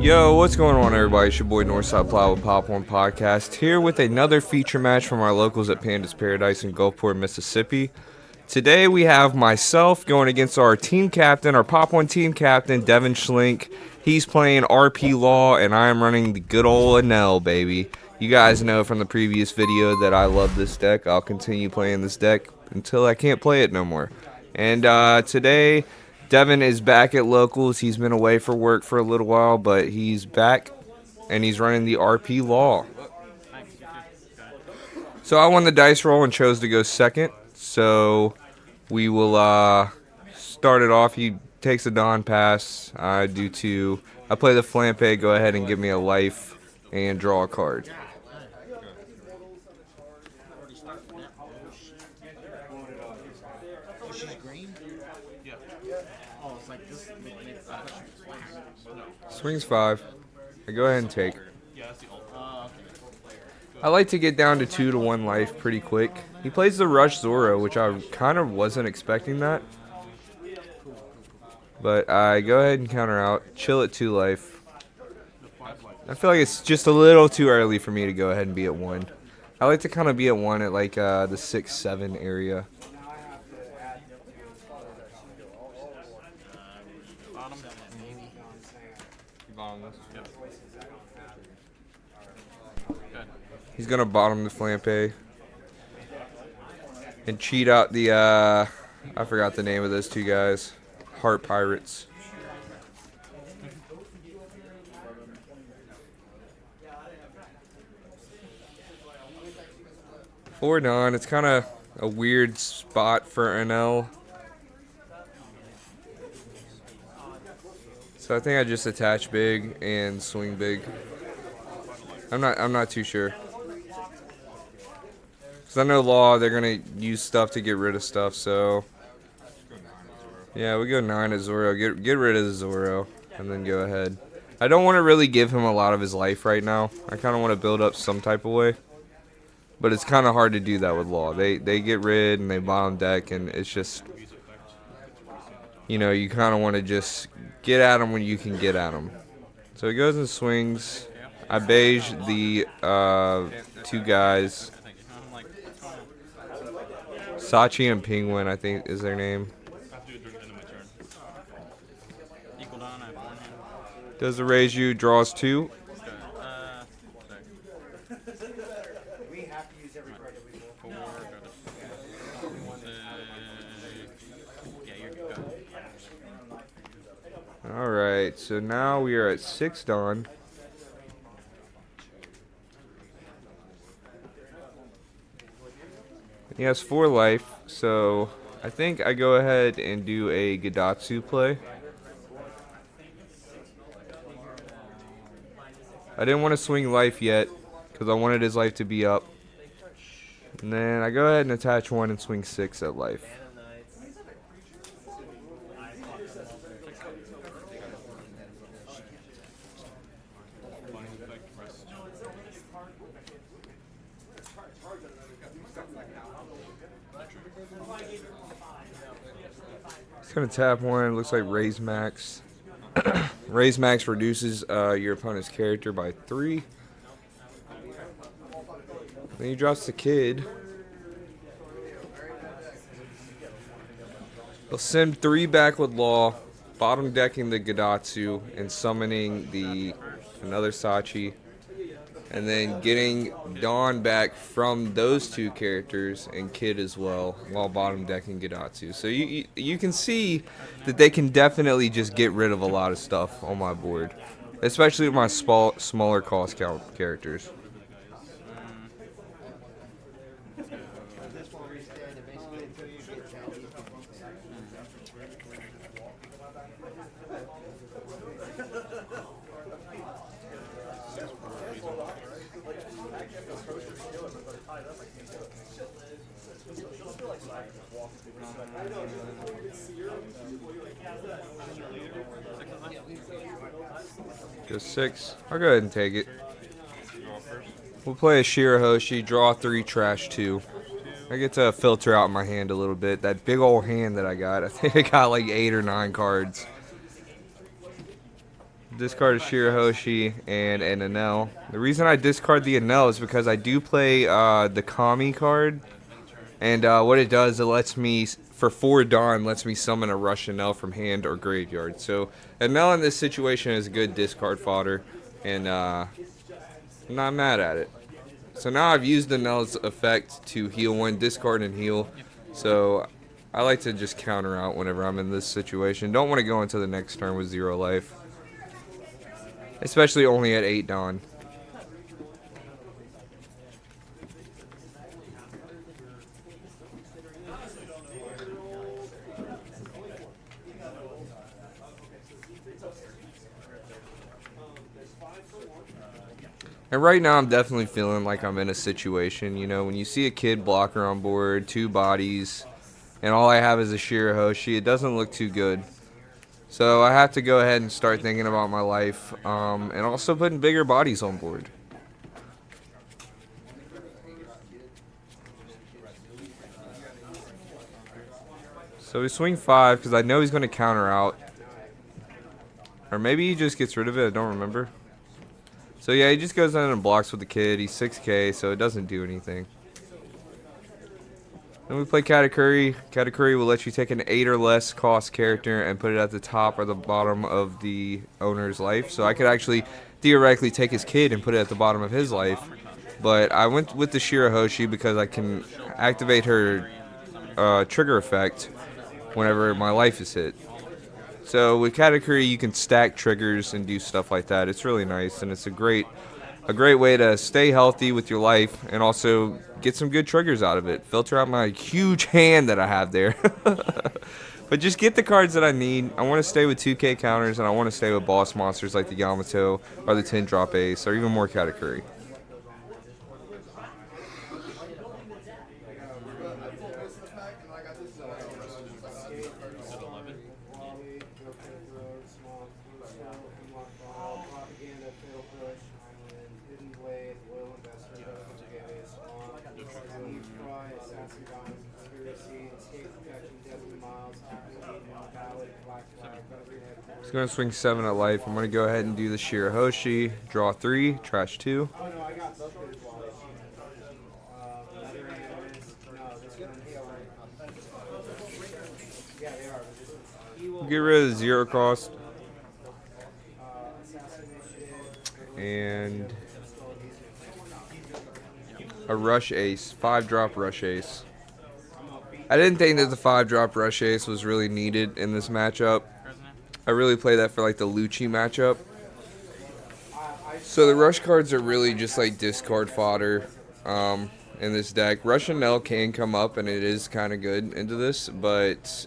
Yo, what's going on, everybody? It's your boy Northside Plow with Pop One Podcast, here with another feature match from our locals at Panda's Paradise in Gulfport, Mississippi. Today we have myself going against our team captain, our Pop One team captain, Devin Schlink. He's playing RP Law, and I am running the good old Enel, baby. You guys know from the previous video that I love this deck. I'll continue playing this deck until I can't play it no more. And today, Devin is back at locals. He's been away for work for a little while, but he's back, and he's running the RP Law. So I won the dice roll and chose to go second. So we will start it off. He takes a Dawn pass. I do too. I play the Flampe. Go ahead and give me a life and draw a card. Swings 5. I go ahead and take. I like to get down to 2 to 1 life pretty quick. He plays the Rush Zoro, which I kind of wasn't expecting that. But I go ahead and counter out. Chill at 2 life. I feel like it's just a little too early for me to go ahead and be at 1. I like to kind of be at 1 at like the 6-7 area. He's gonna bottom the Flampe and cheat out the I forgot the name of those two guys. Heart Pirates. Or Dawn. It's kind of a weird spot for Enel. So I think I just attach big and swing big. I'm not too sure. Because I know Law, they're going to use stuff to get rid of stuff, so... Yeah, we go 9 at Zoro. Get rid of the Zoro, and then go ahead. I don't want to really give him a lot of his life right now. I kind of want to build up some type of way. But it's kind of hard to do that with Law. They get rid, and they bottom deck, and it's just... You know, you kind of want to just get at him when you can get at him. So he goes and swings. I beige the 2 guys. Sachi and Penguin, I think, is their name. Does the raise you, draws 2. Alright, so now we are at 6 Dawn. He has 4 life, so I think I go ahead and do a Gadatsu play. I didn't want to swing life yet, because I wanted his life to be up. And then I go ahead and attach 1 and swing 6 at life. It's going to tap 1. Looks like Raise Max. Raise Max reduces your opponent's character by 3. Then he drops the Kid. He'll send 3 back with Law, bottom decking the Gadatsu, and summoning the another Sachi. And then getting Dawn back from those 2 characters and Kid as well, while bottom decking Gadatsu. So you can see that they can definitely just get rid of a lot of stuff on my board, especially with my smaller cost count characters. Go 6. I'll go ahead and take it. We'll play a Shirahoshi, draw 3, trash 2. I get to filter out my hand a little bit. That big old hand that I got, I think I got like 8 or 9 cards. discard a Shirahoshi and an Enel. The reason I discard the Enel is because I do play the Kami card, and what it does, it lets me, for 4 Dawn, lets me summon a Rush Enel from hand or graveyard. So Enel in this situation is good discard fodder, and I'm not mad at it. So now I've used Enel's effect to heal 1, discard and heal. So I like to just counter out whenever I'm in this situation. Don't want to go into the next turn with 0 life. Especially only at 8 Dawn. And right now I'm definitely feeling like I'm in a situation, you know, when you see a kid blocker on board, 2 bodies, and all I have is a Shirahoshi, it doesn't look too good. So I have to go ahead and start thinking about my life, and also putting bigger bodies on board. So we swing 5 because I know he's going to counter out. Or maybe he just gets rid of it, I don't remember. So yeah, he just goes in and blocks with the kid. He's 6k, so it doesn't do anything. Then we play Katakuri. Katakuri will let you take an 8 or less cost character and put it at the top or the bottom of the owner's life. So I could actually theoretically take his kid and put it at the bottom of his life. But I went with the Shirahoshi because I can activate her trigger effect whenever my life is hit. So with Katakuri, you can stack triggers and do stuff like that. It's really nice, and it's a great way to stay healthy with your life and also get some good triggers out of it. Filter out my huge hand that I have there. But just get the cards that I need. I want to stay with 2k counters, and I want to stay with boss monsters like the Yamato or the 10-drop Ace or even more Katakuri. He's going to swing 7 at life. I'm going to go ahead and do the Shirahoshi. Draw 3, trash 2. Get rid of the 0 cost. And a Rush Ace. 5-drop Rush Ace. I didn't think that the 5-drop Rush Ace was really needed in this matchup. I really play that for like the Lucci matchup. So the Rush cards are really just like discard fodder in this deck. Rush Enel can come up and it is kind of good into this, but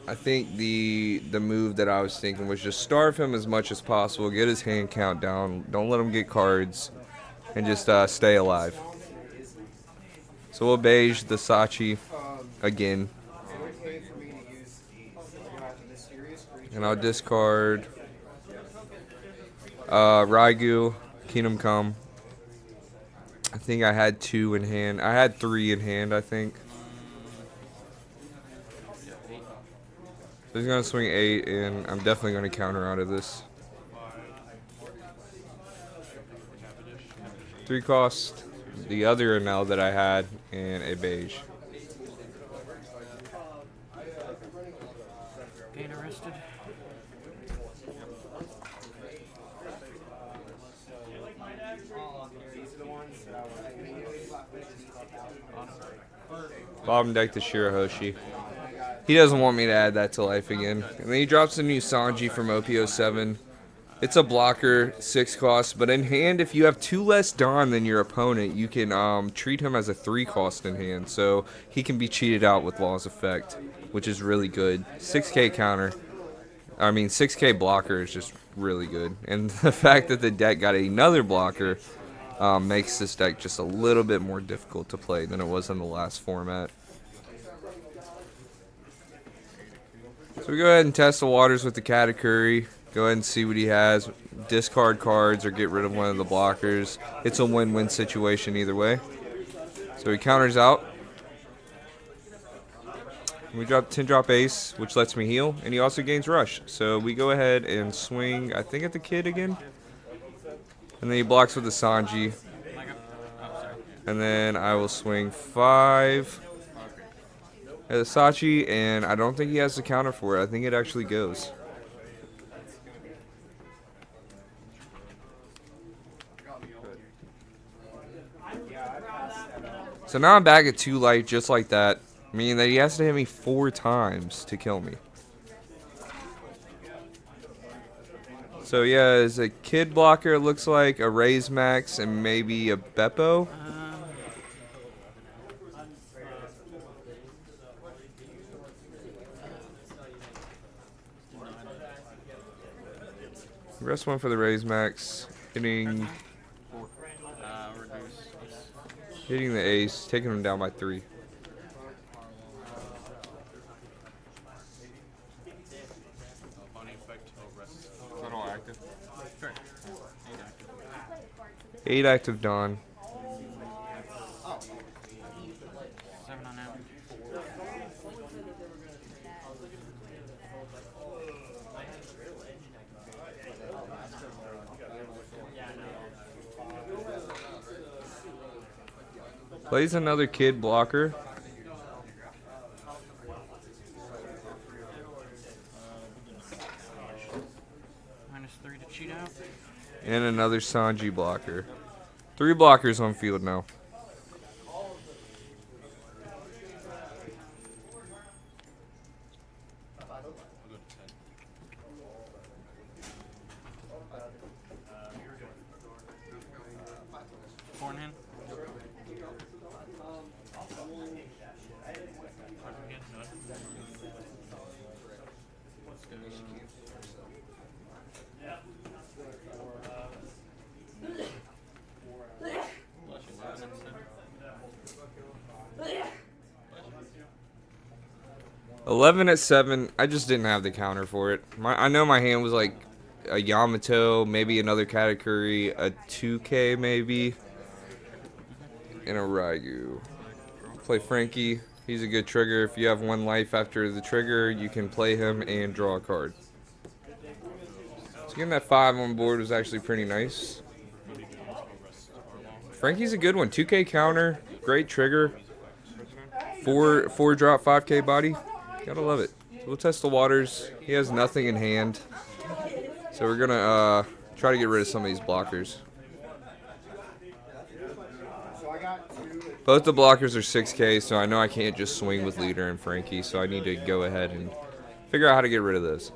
I think the move that I was thinking was just starve him as much as possible, get his hand count down, don't let him get cards, and just stay alive. So we'll beige the Sachi again. And I'll discard Raigu, Kingdom Come. I think I had 2 in hand. I had 3 in hand, I think. So he's going to swing 8, and I'm definitely going to counter out of this. 3 cost, the other Enel that I had, and a beige. Being arrested. Bottom deck to Shirahoshi. He doesn't want me to add that to life again. And then he drops a new Sanji from OP-07. It's a blocker, 6 cost, but in hand, if you have 2 less Dawn than your opponent, you can treat him as a 3 cost in hand. So he can be cheated out with Law's Effect, which is really good. 6k counter. 6k blocker is just really good. And the fact that the deck got another blocker makes this deck just a little bit more difficult to play than it was in the last format. So we go ahead and test the waters with the Katakuri. Go ahead and see what he has. Discard cards or get rid of one of the blockers. It's a win-win situation either way. So he counters out. We drop 10 drop ace, which lets me heal, and he also gains rush. So we go ahead and swing, I think, at the kid again. And then he blocks with the Sanji. And then I will swing 5 at the Sachi, and I don't think he has the counter for it. I think it actually goes. So now I'm back at 2 life just like that, meaning that he has to hit me 4 times to kill me. So yeah, as a kid blocker, it looks like a Raise Max and maybe a Beppo. Rest one for the Raise Max, hitting the ace, taking him down by 3. Eight active Dawn. Plays another kid blocker. -3 to cheat out. And another Sanji blocker. 3 blockers on field now. Forehand. $11 at 7. I just didn't have the counter for it. I know my hand was like a Yamato, maybe another Katakuri, a 2K maybe, and a Raigu. Play Frankie. He's a good trigger. If you have 1 life after the trigger, you can play him and draw a card. So getting that 5 on board was actually pretty nice. Frankie's a good one. 2K counter, great trigger. 4 drop, 5K body. Gotta love it. So we'll test the waters. He has nothing in hand. So we're gonna try to get rid of some of these blockers. Both the blockers are 6K, so I know I can't just swing with Leader and Frankie, so I need to go ahead and figure out how to get rid of those.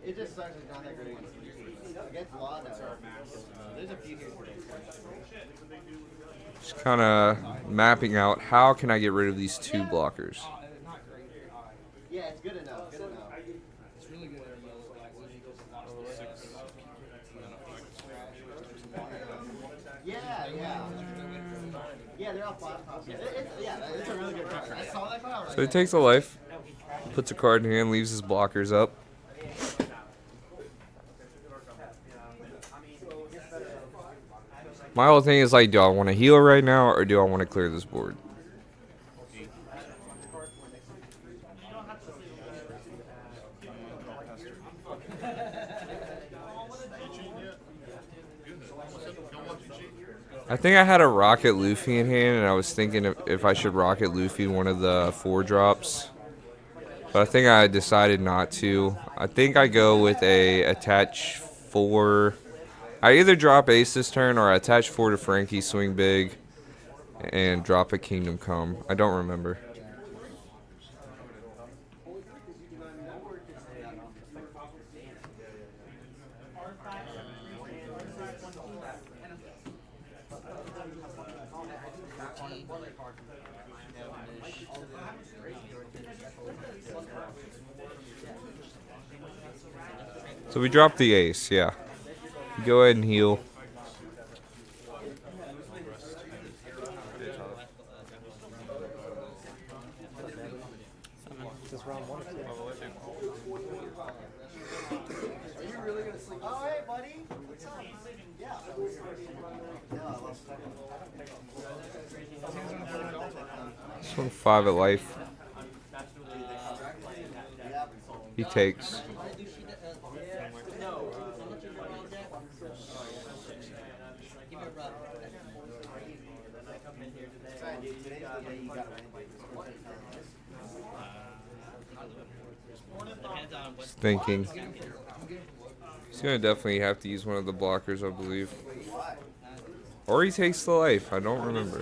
It just sucks it's not that great against Lana. There's a few here. Just kind of mapping out how can I get rid of these 2 blockers. Yeah, it's good enough. Good enough. It's really good. Yeah. Yeah, they're all flat tops. It's a really good card. I saw that card. So he takes a life, puts a card in hand, leaves his blockers up. My whole thing is like, do I want to heal right now or do I want to clear this board? I think I had a Rocket Luffy in hand, and I was thinking if I should Rocket Luffy one of the 4 drops. But I think I decided not to. I think I go with a attach 4. I either drop ace this turn or I attach 4 to Frankie, swing big, and drop a Kingdom Come. I don't remember. So we drop the ace, yeah. Go ahead and heal. Oh, hey, buddy. What's up? Yeah. This one 5 at life. He takes. He's thinking. He's gonna definitely have to use one of the blockers, I believe. Or he takes the life. I don't remember.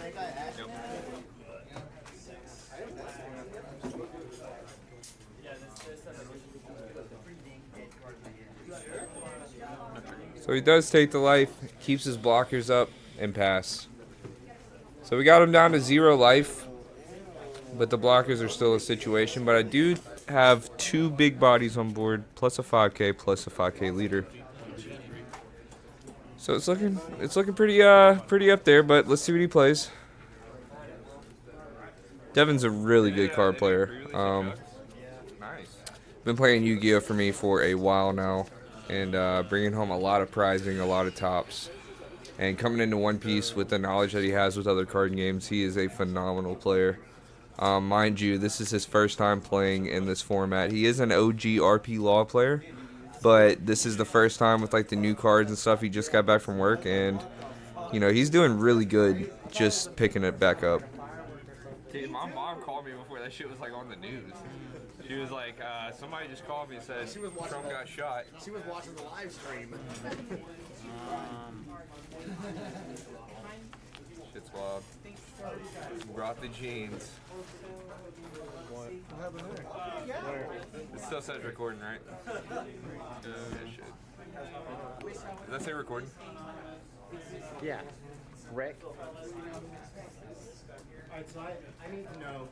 So he does take the life, keeps his blockers up, and pass. So we got him down to 0 life, but the blockers are still a situation. But I do have 2 big bodies on board, plus a 5K, plus a 5K leader. So it's looking pretty up there. But let's see what he plays. Devin's a really good card player. Been playing Yu-Gi-Oh for me for a while now, and bringing home a lot of prizing, a lot of tops, and coming into One Piece with the knowledge that he has with other card games. He is a phenomenal player. Mind you, this is his first time playing in this format. He is an OG RP Law player, but this is the first time with like the new cards and stuff. He just got back from work, and you know he's doing really good just picking it back up. Dude, my mom called me before that shit was like on the news. She was like, somebody just called me and said Trump got shot. She was watching the live stream. Shit's wild. Brought the jeans. What happened there? It still says recording, right? Shit. Does that say recording? Yeah. Rick. I need to know.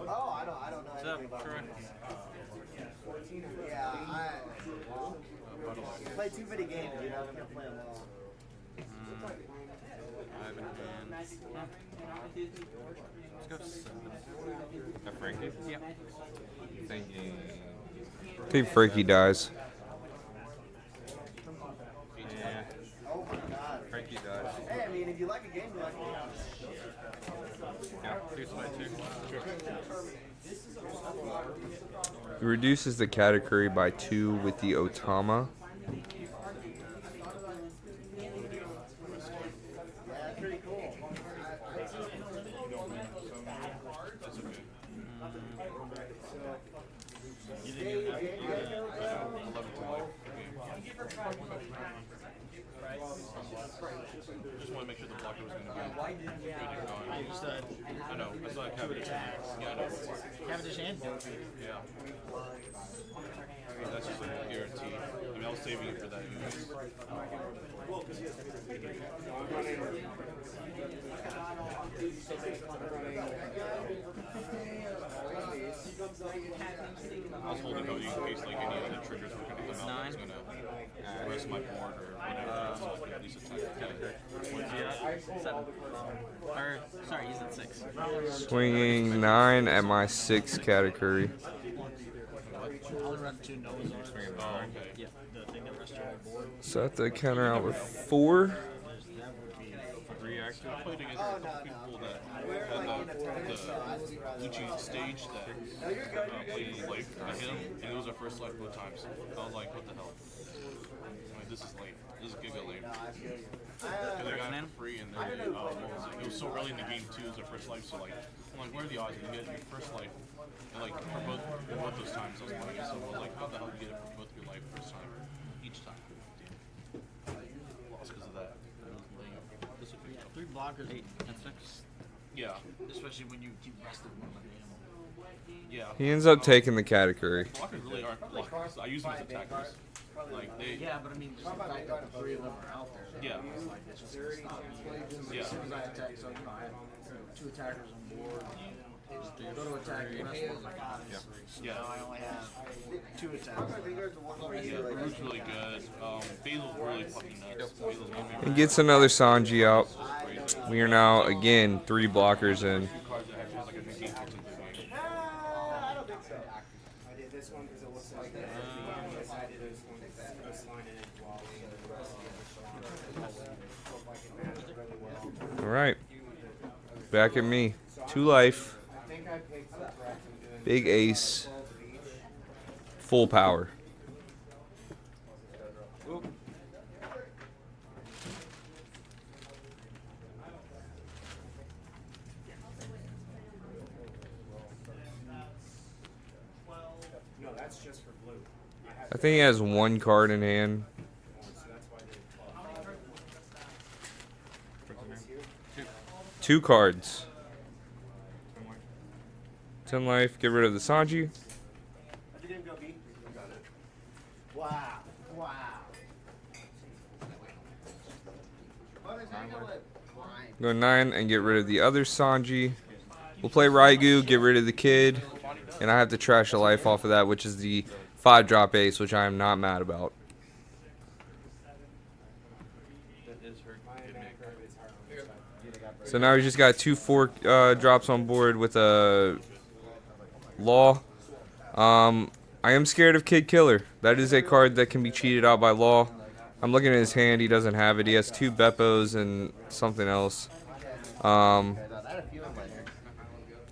Oh, I don't know anything about Troy? Yeah, I play too many games, you know, I can't play them all. Let's go. Frankie? Yep. Thinking. I think Frankie dies. Yeah. Oh my god. Frankie dies. Hey, I mean, if you like a game, you like a game. Yeah, here's my 2. He reduces the category by 2 with the Otama. That's pretty cool. Just want to make sure the blocker was going to be good and going. I know. I saw Cavendish. Yeah, I know. Cavendish and Yeah. That's just a guarantee. I mean, I was saving it for that. I was holding out in case like any other triggers were going to come out. I was going to rest my board or whatever. So I could at least attack. 7. Or, sorry, he's at 6. Swinging 9 at my 6 category. I'll run 2 Noah's Ark. Oh, okay. Yeah, the thing that rests on the board. So I have to counter out with 4. I played against a couple people that had the Lucci stage that played life. I hit him, and it was our first life both times. I was like, what the hell? I'm like, this is late. This is giga late. Because I got it for free, and then what was it? It was so early in the game, too. It was our first life, so like, I'm like, what are the odds? You get your first life. And like, for both those times, I was playing it, so I was like, how the hell do you get it for both of your life first time? Each time. Lost because of that. This would be 3 blockers, 8 and 6. yeah. Especially when you keep resting one of the ammo. Yeah. He ends up taking the category. Blockers really aren't blockers. I use them as attackers. Like they. Yeah, but I mean, just the fact that the 3 of them are out there. Yeah. It's like, it's just gonna stop me. Yeah. As soon as I attack, so you know, I have 2 attackers on board. Just go to attack, the rest of them are gone. So Yeah. now I only have 2 attacks. Yeah, Baruch's really good. Basil's really fucking nuts. Basil's my favorite. He gets another Sanji out. Crazy. We are now, again, 3 blockers in. Cards that actually has like a 15% game. I don't think so. I did this one because it looks like All right. Back at me. 2 life. Big ace. Full power. I think he has 1 card in hand. 2 cards. 10 life. Get rid of the Sanji. Wow. Wow. Go 9 and get rid of the other Sanji. We'll play Raigu, get rid of the kid. And I have to trash a life off of that, which is the 5-drop ace, which I am not mad about. So now we just got 2 4 drops on board with a Law. I am scared of Kid Killer. That is a card that can be cheated out by Law. I'm looking at his hand. He doesn't have it. He has 2 Beppos and something else.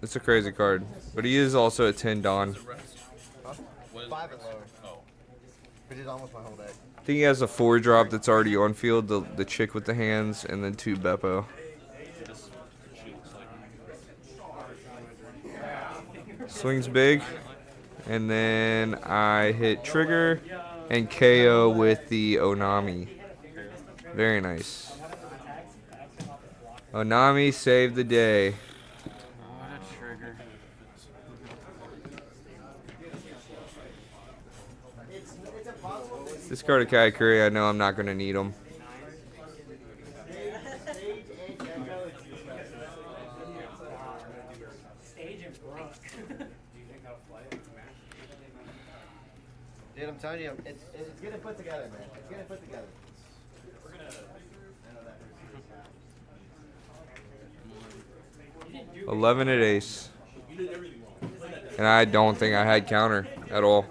It's a crazy card. But he is also a 10 Don. 5 and lower. Which is almost my whole deck. I think he has a 4-drop that's already on field. The chick with the hands. And then 2 Beppo. Swings big. And then I hit trigger and KO with the Onami. Very nice. Onami saved the day. This card of Katakuri, I know I'm not going to need him. Dude, I'm telling you, it's getting put together, man. It's getting put together. 11 at ace. And I don't think I had counter at all.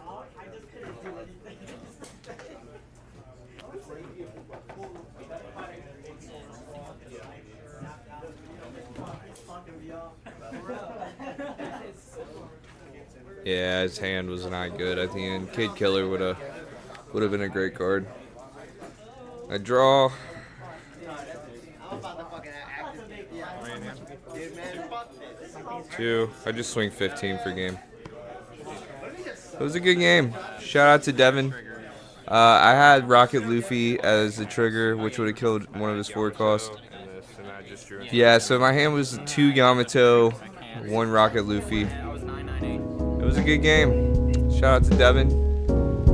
Yeah, his hand was not good at the end. Kid Killer would have been a great card. I draw. I'm about to fucking act. Dude, man, fuck this. 2. I just swing 15 for game. It was a good game. Shout out to Devin. I had Rocket Luffy as the trigger, which would have killed one of his 4 costs. Yeah, so my hand was 2 Yamato, 1 Rocket Luffy. It was a good game. Shout out to Devin.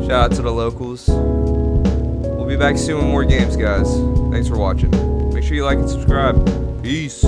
Shout out to the locals. We'll be back soon with more games, guys. Thanks for watching. Make sure you like and subscribe. Peace.